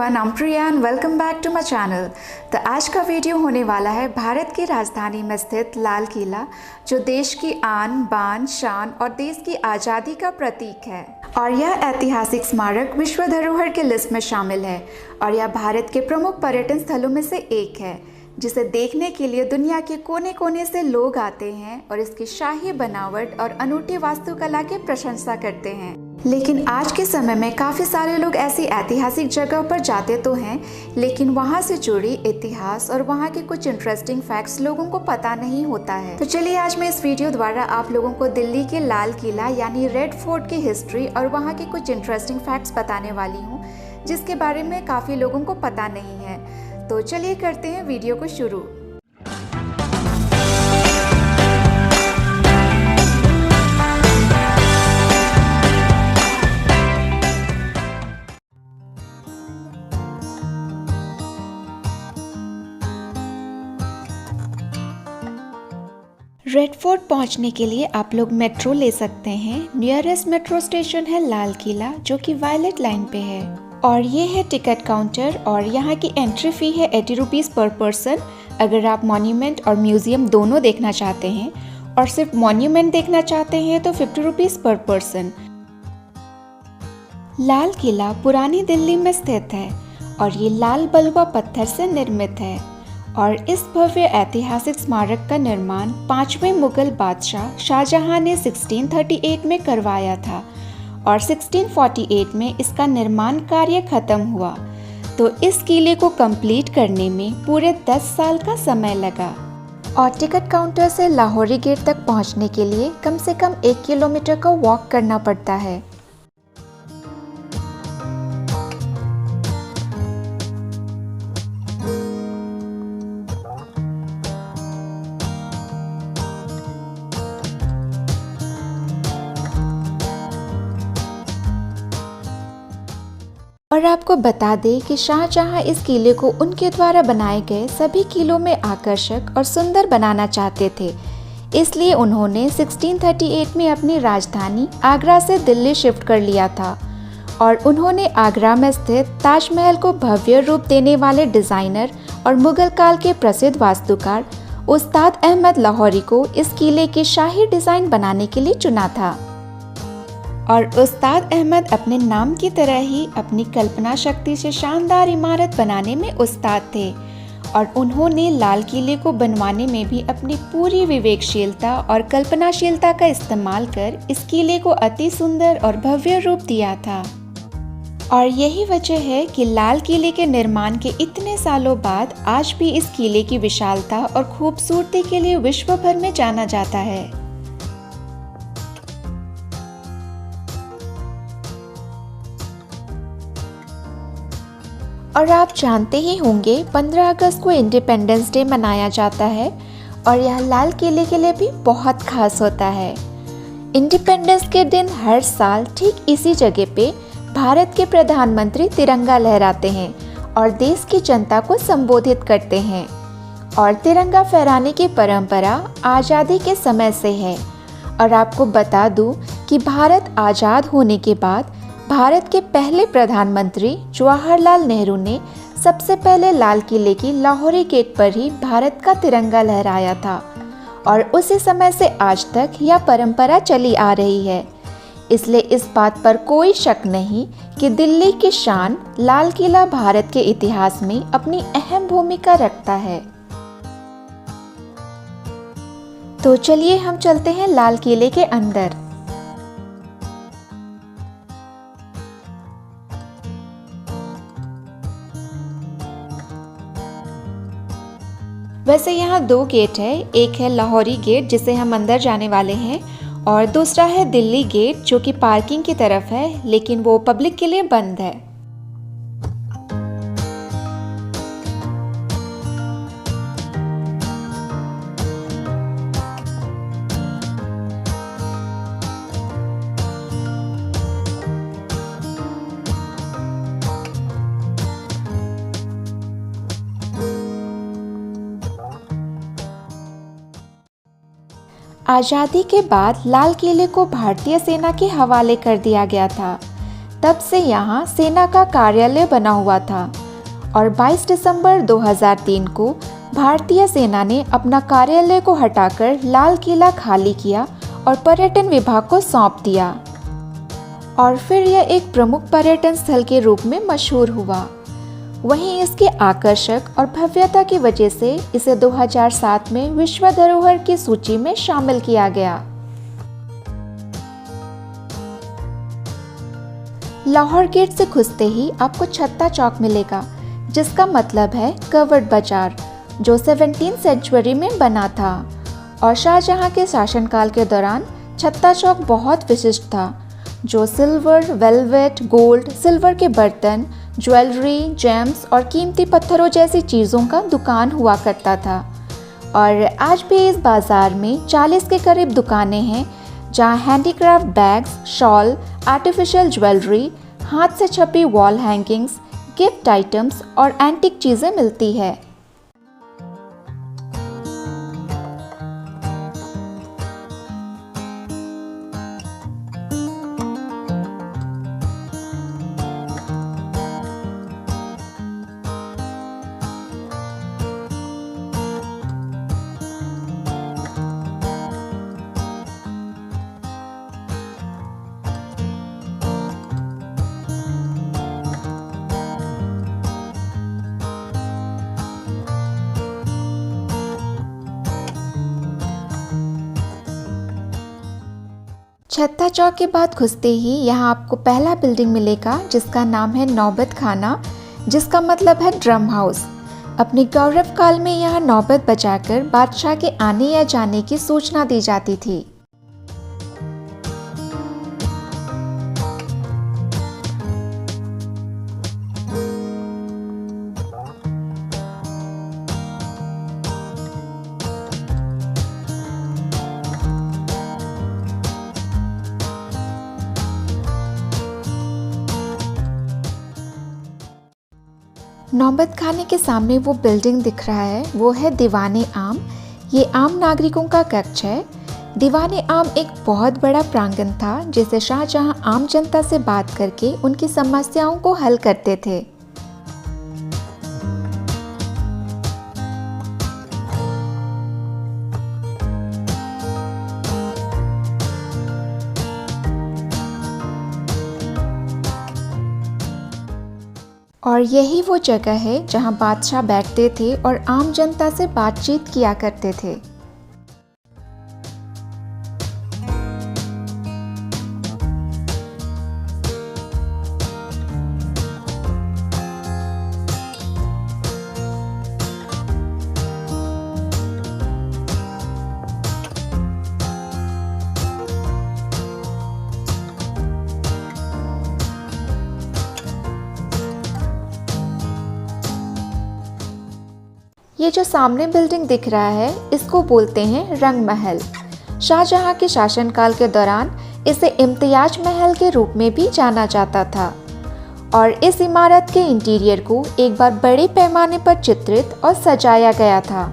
Everyone, I am Priya and welcome back to my channel. तो आज का वीडियो होने वाला है भारत की राजधानी में स्थित लाल किला, जो देश की आन बान शान और देश की आज़ादी का प्रतीक है। और यह ऐतिहासिक स्मारक विश्व धरोहर के लिस्ट में शामिल है और यह भारत के प्रमुख पर्यटन स्थलों में से एक है, जिसे देखने के लिए दुनिया के कोने कोने से लोग आते हैं और इसकी शाही बनावट और अनूठी वास्तुकला की प्रशंसा करते हैं। लेकिन आज के समय में काफ़ी सारे लोग ऐसी ऐतिहासिक जगह पर जाते तो हैं, लेकिन वहाँ से जुड़ी इतिहास और वहाँ के कुछ इंटरेस्टिंग फैक्ट्स लोगों को पता नहीं होता है। तो चलिए आज मैं इस वीडियो द्वारा आप लोगों को दिल्ली के लाल किला यानी रेड फोर्ट की हिस्ट्री और वहाँ के कुछ इंटरेस्टिंग फैक्ट्स बताने वाली हूँ, जिसके बारे में काफ़ी लोगों को पता नहीं है। तो चलिए करते हैं वीडियो को शुरू। रेड फोर्ट पहुंचने के लिए आप लोग मेट्रो ले सकते हैं। नियरेस्ट मेट्रो स्टेशन है लाल किला, जो कि वायलेट लाइन पे है। और ये है टिकट काउंटर और यहाँ की एंट्री फी है 80 रुपीज़ पर पर्सन। अगर आप मॉन्यूमेंट और म्यूजियम दोनों देखना चाहते हैं और सिर्फ मॉन्यूमेंट देखना चाहते हैं तो 50 रुपीज़ पर पर्सन। लाल किला पुरानी दिल्ली में स्थित है और ये लाल बलुआ पत्थर से निर्मित है। और इस भव्य ऐतिहासिक स्मारक का निर्माण 5वें मुगल बादशाह शाहजहां ने 1638 में करवाया था और 1648 में इसका निर्माण कार्य खत्म हुआ। तो इस किले को कंप्लीट करने में पूरे 10 साल का समय लगा। और टिकट काउंटर से लाहौरी गेट तक पहुंचने के लिए कम से कम 1 किलोमीटर का वॉक करना पड़ता है। और आपको बता दें कि शाहजहां इस किले को उनके द्वारा बनाए गए सभी किलों में आकर्षक और सुंदर बनाना चाहते थे, इसलिए उन्होंने 1638 में अपनी राजधानी आगरा से दिल्ली शिफ्ट कर लिया था। और उन्होंने आगरा में स्थित ताजमहल को भव्य रूप देने वाले डिज़ाइनर और मुगल काल के प्रसिद्ध वास्तुकार उस्ताद अहमद लाहौरी को इस किले की शाही डिज़ाइन बनाने के लिए चुना था। और उस्ताद अहमद अपने नाम की तरह ही अपनी कल्पना शक्ति से शानदार इमारत बनाने में उस्ताद थे और उन्होंने लाल किले को बनवाने में भी अपनी पूरी विवेकशीलता और कल्पनाशीलता का इस्तेमाल कर इस किले को अति सुंदर और भव्य रूप दिया था। और यही वजह है कि लाल किले के निर्माण के इतने सालों बाद आज भी इस किले की विशालता और खूबसूरती के लिए विश्व भर में जाना जाता है। और आप जानते ही होंगे 15 अगस्त को इंडिपेंडेंस डे मनाया जाता है और यह लाल किले के लिए भी बहुत खास होता है। इंडिपेंडेंस के दिन हर साल ठीक इसी जगह पे भारत के प्रधानमंत्री तिरंगा लहराते हैं और देश की जनता को संबोधित करते हैं। और तिरंगा फहराने की परंपरा आज़ादी के समय से है। और आपको बता दूं कि भारत आज़ाद होने के बाद भारत के पहले प्रधानमंत्री जवाहरलाल नेहरू ने सबसे पहले लाल किले की लाहौरी गेट पर ही भारत का तिरंगा लहराया था और उसी समय से आज तक यह परंपरा चली आ रही है। इसलिए इस बात पर कोई शक नहीं कि दिल्ली की शान लाल किला भारत के इतिहास में अपनी अहम भूमिका रखता है। तो चलिए हम चलते हैं लाल किले के अंदर। वैसे यहाँ 2 गेट है, एक है लाहौरी गेट जिसे हम अंदर जाने वाले हैं और दूसरा है दिल्ली गेट जो कि पार्किंग की तरफ है, लेकिन वो पब्लिक के लिए बंद है। आज़ादी के बाद लाल किले को भारतीय सेना के हवाले कर दिया गया था। तब से यहाँ सेना का कार्यालय बना हुआ था और 22 दिसंबर 2003 को भारतीय सेना ने अपना कार्यालय को हटाकर लाल किला खाली किया और पर्यटन विभाग को सौंप दिया और फिर यह एक प्रमुख पर्यटन स्थल के रूप में मशहूर हुआ। वहीं इसके आकर्षक और भव्यता की वजह से इसे 2007 में विश्व धरोहर की सूची में शामिल किया गया। लाहौर गेट से घुसते ही आपको छत्ता चौक मिलेगा, जिसका मतलब है कवर्ड बाजार, जो 17वीं सेंचुरी में बना था और शाहजहां के शासनकाल के दौरान छत्ता चौक बहुत विशिष्ट था, जो सिल्वर, वेलवेट, गोल्ड, सिल्वर के बर्तन, ज्वेलरी, जेम्स और कीमती पत्थरों जैसी चीज़ों का दुकान हुआ करता था। और आज भी इस बाज़ार में 40 के करीब दुकानें हैं, जहां handicraft bags, shawl, artificial jewellery, हाथ से छपी वॉल हैंगिंग्स, गिफ्ट आइटम्स और एंटीक चीज़ें मिलती है। छत्ता चौक के बाद घुसते ही यहाँ आपको पहला बिल्डिंग मिलेगा, जिसका नाम है नौबत खाना, जिसका मतलब है ड्रम हाउस। अपने गौरव काल में यहाँ नौबत बजाकर बादशाह के आने या जाने की सूचना दी जाती थी। नौबत खाने के सामने वो बिल्डिंग दिख रहा है, वो है दीवाने आम। ये आम नागरिकों का कक्ष है। दीवाने आम एक बहुत बड़ा प्रांगण था, जिसे शाहजहां आम जनता से बात करके उनकी समस्याओं को हल करते थे। और यही वो जगह है जहां बादशाह बैठते थे और आम जनता से बातचीत किया करते थे। ये जो सामने बिल्डिंग दिख रहा है, इसको बोलते हैं रंग महल। शाहजहां के शासनकाल के दौरान इसे इम्तियाज महल के रूप में भी जाना जाता था और इस इमारत के इंटीरियर को एक बार बड़े पैमाने पर चित्रित और सजाया गया था।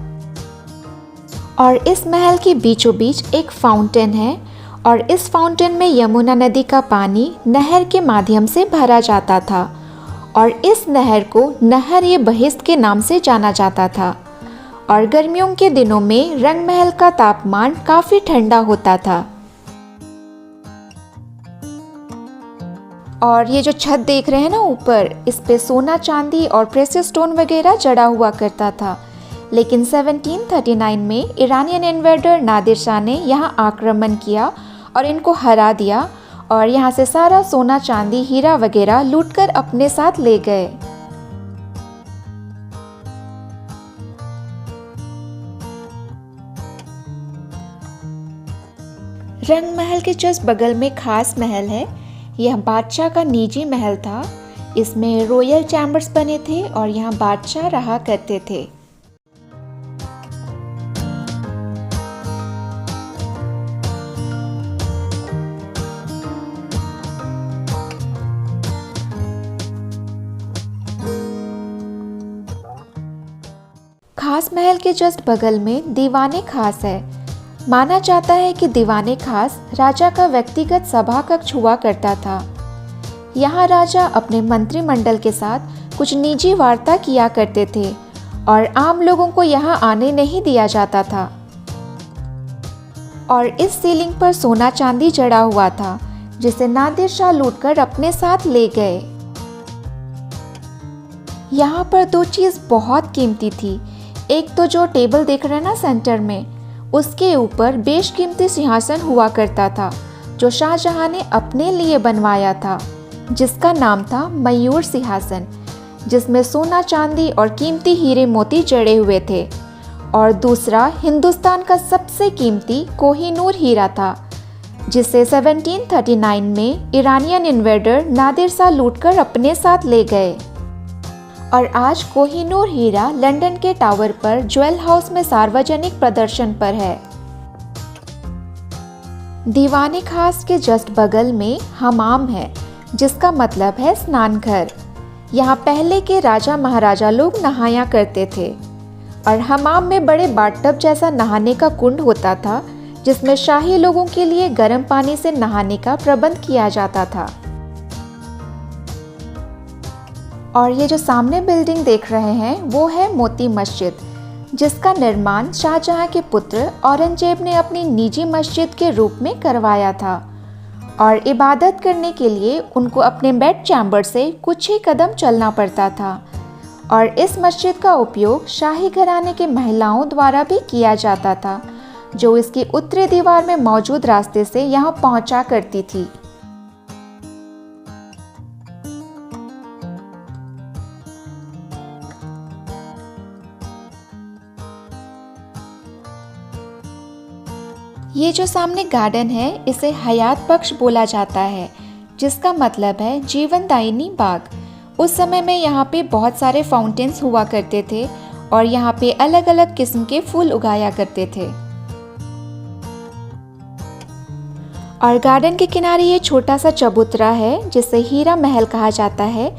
और इस महल के बीचों बीच एक फाउंटेन है और इस फाउंटेन में यमुना नदी का पानी नहर के माध्यम से भरा जाता था और इस नहर को नहर-ए-बहिश्त के नाम से जाना जाता था। और गर्मियों के दिनों में रंग महल का तापमान काफ़ी ठंडा होता था। और ये जो छत देख रहे हैं ना ऊपर, इस पे सोना, चांदी और प्रेशियस स्टोन वगैरह जड़ा हुआ करता था। लेकिन 1739 में ईरानियन इन्वेडर नादिर शाह ने यहाँ आक्रमण किया और इनको हरा दिया और यहाँ से सारा सोना, चांदी, हीरा वगैरह लूटकर अपने साथ ले गए। रंग महल के जस्ट बगल में खास महल है। यह बादशाह का निजी महल था। इसमें रॉयल चैम्बर्स बने थे और यहाँ बादशाह रहा करते थे। खास महल के जस्ट बगल में दीवाने खास है। माना जाता है कि दीवाने खास राजा का व्यक्तिगत सभा कक्ष हुआ करता था। यहाँ राजा अपने मंत्रिमंडल के साथ कुछ निजी वार्ता किया करते थे और आम लोगों को यहाँ आने नहीं दिया जाता था। और इस सीलिंग पर सोना चांदी जड़ा हुआ था जिसे नादिर शाह लूटकर अपने साथ ले गए। यहाँ पर दो चीज़ बहुत कीमती थी। एक तो जो टेबल देख रहे हैं ना सेंटर में, उसके ऊपर बेशकीमती सिंहासन हुआ करता था जो शाहजहां ने अपने लिए बनवाया था, जिसका नाम था मयूर सिंहासन, जिसमें सोना चांदी और कीमती हीरे मोती जड़े हुए थे। और दूसरा हिंदुस्तान का सबसे कीमती कोहिनूर हीरा था, जिसे 1739 में ईरानियन इन्वेडर नादिर शाह लूटकर अपने साथ ले गए। और आज कोहिनूर हीरा लंदन के टावर पर ज्वेल हाउस में सार्वजनिक प्रदर्शन पर है। दीवाने खास के जस्ट बगल में हमाम है, जिसका मतलब है स्नान घर। यहाँ पहले के राजा महाराजा लोग नहाया करते थे। और हमाम में बड़े बाथटब जैसा नहाने का कुंड होता था, जिसमें शाही लोगों के लिए गर्म पानी से नहाने का प्रबंध किया जाता था। और ये जो सामने बिल्डिंग देख रहे हैं वो है मोती मस्जिद, जिसका निर्माण शाहजहां के पुत्र औरंगजेब ने अपनी निजी मस्जिद के रूप में करवाया था। और इबादत करने के लिए उनको अपने बेड चैम्बर से कुछ ही कदम चलना पड़ता था। और इस मस्जिद का उपयोग शाही घराने के महिलाओं द्वारा भी किया जाता था, जो इसकी उत्तरी दीवार में मौजूद रास्ते से यहाँ पहुँचा करती थी। ये जो सामने गार्डन है इसे हयात बख्श बोला जाता है, जिसका मतलब है जीवनदायिनी बाग। उस समय में यहाँ पे बहुत सारे फाउंटेन्स हुआ करते थे और यहाँ पे अलग अलग किस्म के फूल उगाया करते थे। और गार्डन के किनारे ये छोटा सा चबूतरा है जिसे हीरा महल कहा जाता है।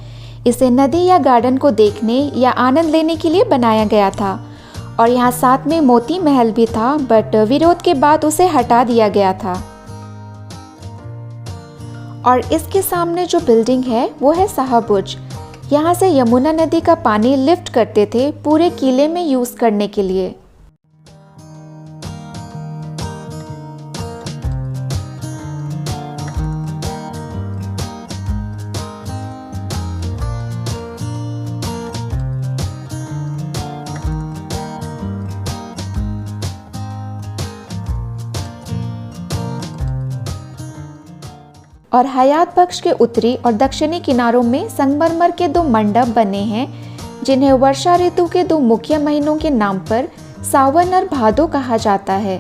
इसे नदी या गार्डन को देखने या आनंद लेने के लिए बनाया गया था। और यहाँ साथ में मोती महल भी था, बट विरोध के बाद उसे हटा दिया गया था। और इसके सामने जो बिल्डिंग है वो है शाहबुर्ज। यहाँ से यमुना नदी का पानी लिफ्ट करते थे पूरे किले में यूज करने के लिए। और हयात बख्श के उत्तरी और दक्षिणी किनारों में संगमरमर के दो मंडप बने हैं, जिन्हें वर्षा ऋतु के दो मुख्य महीनों के नाम पर सावन और भादो कहा जाता है।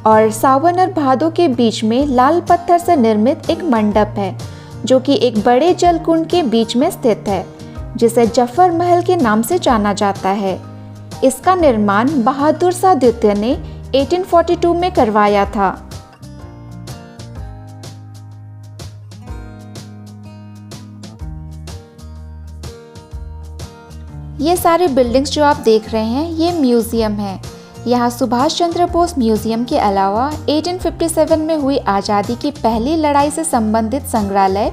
और सावन और भादो के बीच में लाल पत्थर से निर्मित एक मंडप है, जो कि एक बड़े जल कुंड के बीच में स्थित है, जिसे जफर महल के नाम से जाना जाता है। इसका निर्माण बहादुर शाह द्वितीय ने 1842 में करवाया था। ये सारे बिल्डिंग्स जो आप देख रहे हैं ये म्यूज़ियम है। यहाँ सुभाष चंद्र बोस म्यूज़ियम के अलावा 1857 में हुई आज़ादी की पहली लड़ाई से संबंधित संग्रहालय,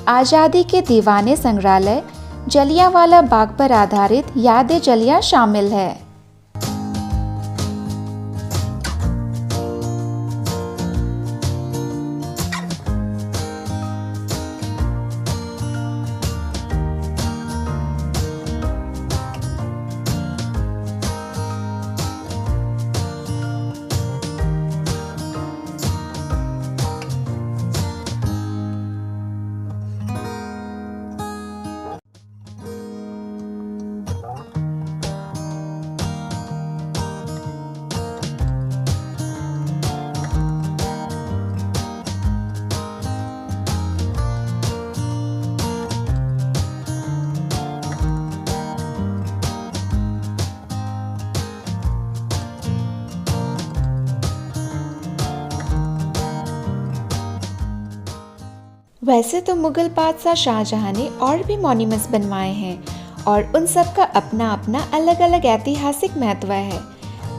आज़ादी के दीवाने संग्रहालय, जलियांवाला बाग पर आधारित याद जलियां शामिल है। वैसे तो मुगल बादशाह शाहजहां ने और भी मॉन्यूमेंट्स बनवाए हैं और उन सब का अपना अपना अलग अलग ऐतिहासिक महत्व है,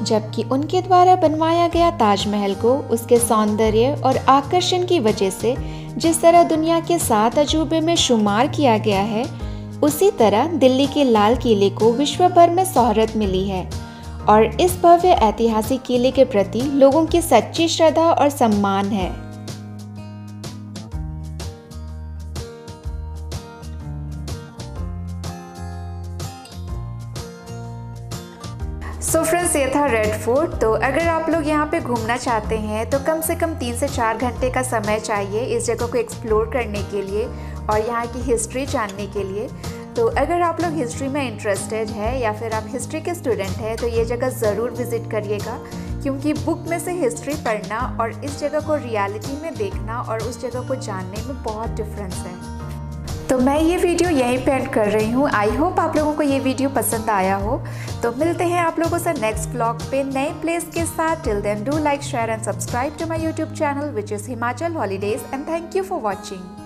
जबकि उनके द्वारा बनवाया गया ताजमहल को उसके सौंदर्य और आकर्षण की वजह से जिस तरह दुनिया के 7 अजूबे में शुमार किया गया है, उसी तरह दिल्ली के लाल किले को विश्व भर में शोहरत मिली है और इस भव्य ऐतिहासिक किले के प्रति लोगों की सच्ची श्रद्धा और सम्मान है। सो फ्रेंड्स, ये था रेड फोर्ट। तो अगर आप लोग यहाँ पे घूमना चाहते हैं तो कम से कम 3 से 4 घंटे का समय चाहिए इस जगह को एक्सप्लोर करने के लिए और यहाँ की हिस्ट्री जानने के लिए। तो अगर आप लोग हिस्ट्री में इंटरेस्टेड है या फिर आप हिस्ट्री के स्टूडेंट हैं तो ये जगह ज़रूर विज़िट करिएगा, क्योंकि बुक में से हिस्ट्री पढ़ना और इस जगह को रियलिटी में देखना और उस जगह को जानने में बहुत डिफरेंस है। तो मैं ये वीडियो यहीं पे एंड कर रही हूँ। आई होप आप लोगों को ये वीडियो पसंद आया हो। तो मिलते हैं आप लोगों से नेक्स्ट व्लॉग पे नए प्लेस के साथ। Till then do like, share and subscribe to my YouTube channel which is Himachal holidays, and thank you for watching.